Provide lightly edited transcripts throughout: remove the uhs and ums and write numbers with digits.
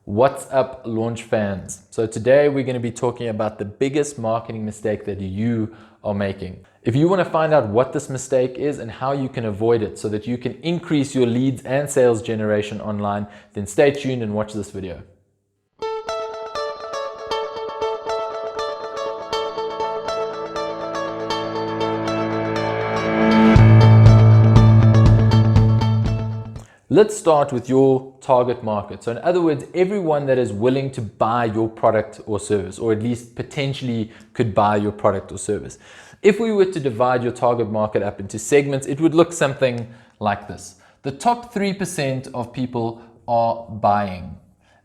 What's up, launch fans? So today we're going to be talking about the biggest marketing mistake that you are making. If you want to find out what this mistake is and how you can avoid it so that you can increase your leads and sales generation online, then stay tuned and watch this video. Let's start with your target market. So in other words, everyone that is willing to buy your product or service, or at least potentially could buy your product or service. If we were to divide your target market up into segments, it would look something like this. The top 3% of people are buying.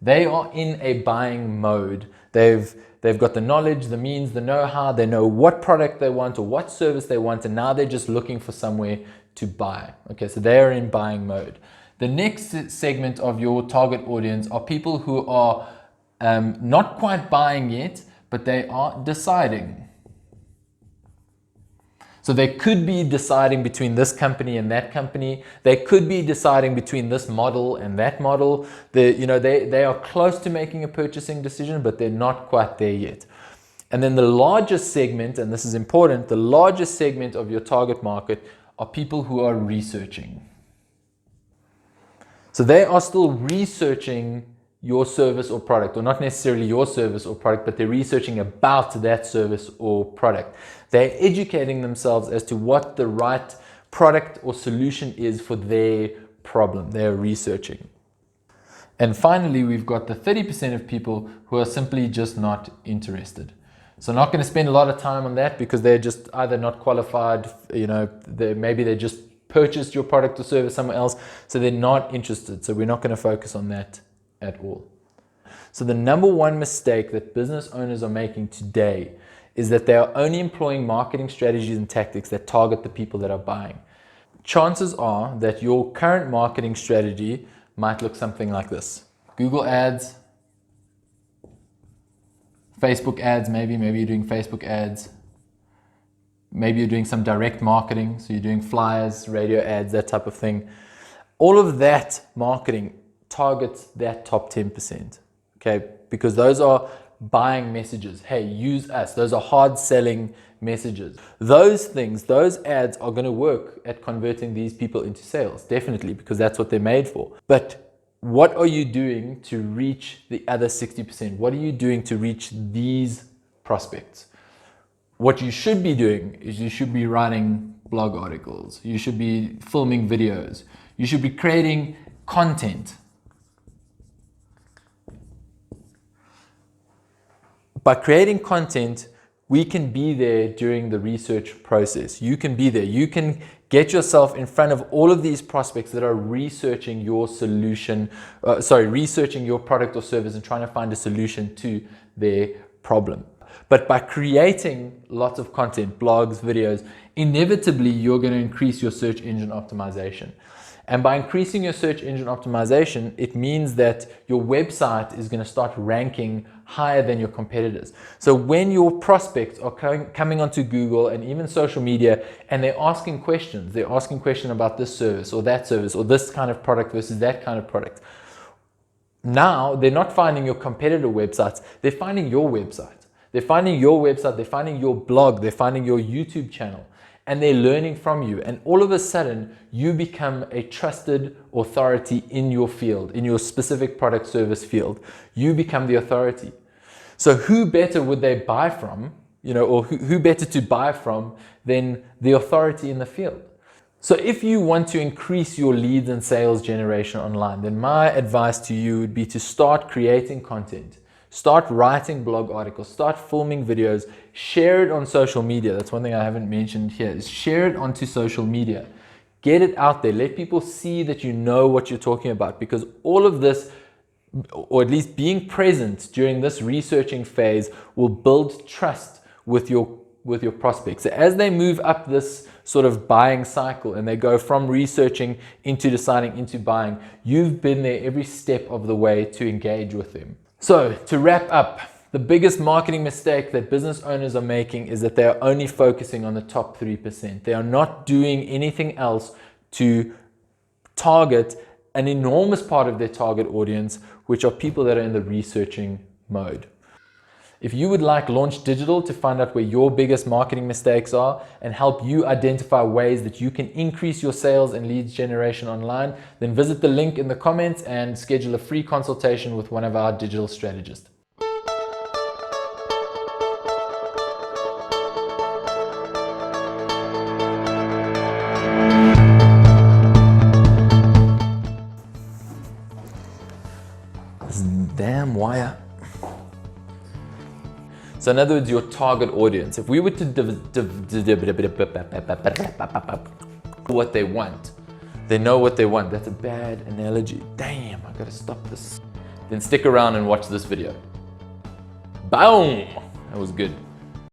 They are in a buying mode. They've got the knowledge, the means, the know-how, they know what product they want or what service they want, and now they're just looking for somewhere to buy. Okay, so they are in buying mode. The next segment of your target audience are people who are not quite buying yet, but they are deciding. So they could be deciding between this company and that company. They could be deciding between this model and that model. They are close to making a purchasing decision, but they're not quite there yet. And then the largest segment, and this is important, the largest segment of your target market are people who are researching. So they are still researching your service or product, or not necessarily your service or product, but they're researching about that service or product. They're educating themselves as to what the right product or solution is for their problem. They're researching. And finally, we've got the 30% of people who are simply just not interested. So not going to spend a lot of time on that because they're just either not qualified, maybe they just purchased your product or service somewhere else, so they're not interested. So we're not going to focus on that at all. So the number one mistake that business owners are making today is that they are only employing marketing strategies and tactics that target the people that are buying. Chances are that your current marketing strategy might look something like this. Google ads, Facebook ads, maybe you're doing Facebook ads. Maybe you're doing some direct marketing, so you're doing flyers, radio ads, that type of thing. All of that marketing targets that top 10%, okay? Because those are buying messages. Hey, use us. Those are hard selling messages. Those things, those ads are going to work at converting these people into sales, definitely, because that's what they're made for. But what are you doing to reach the other 60%? What are you doing to reach these prospects? What you should be doing is you should be writing blog articles. You should be filming videos. You should be creating content. By creating content, we can be there during the research process. You can be there. You can get yourself in front of all of these prospects that are researching your researching your product or service and trying to find a solution to their problem. But by creating lots of content, blogs, videos, inevitably you're going to increase your search engine optimization. And by increasing your search engine optimization, it means that your website is going to start ranking higher than your competitors. So when your prospects are coming onto Google and even social media and they're asking questions about this service or this kind of product versus that kind of product. Now they're not finding your competitor websites, they're finding your website. They're finding your website, they're finding your blog, they're finding your YouTube channel, and they're learning from you. And all of a sudden, you become a trusted authority in your field, in your specific product service field. You become the authority. So who better would they buy from, or who better to buy from than the authority in the field? So if you want to increase your leads and sales generation online, then my advice to you would be to start creating content. Start writing blog articles, start filming videos, share it on social media. That's one thing I haven't mentioned here, is share it onto social media. Get it out there. Let people see that you know what you're talking about, because all of this, or at least being present during this researching phase, will build trust with your prospects. So as they move up this sort of buying cycle and they go from researching into deciding into buying, you've been there every step of the way to engage with them. So to wrap up, the biggest marketing mistake that business owners are making is that they are only focusing on the top 3%. They are not doing anything else to target an enormous part of their target audience, which are people that are in the researching mode. If you would like Launch Digital to find out where your biggest marketing mistakes are and help you identify ways that you can increase your sales and leads generation online, then visit the link in the comments and schedule a free consultation with one of our digital strategists. This damn wire. So in other words, your target audience. If we were to what they want, they know what they want. That's a bad analogy. Damn, I gotta stop this. Then stick around and watch this video. Boom! That was good.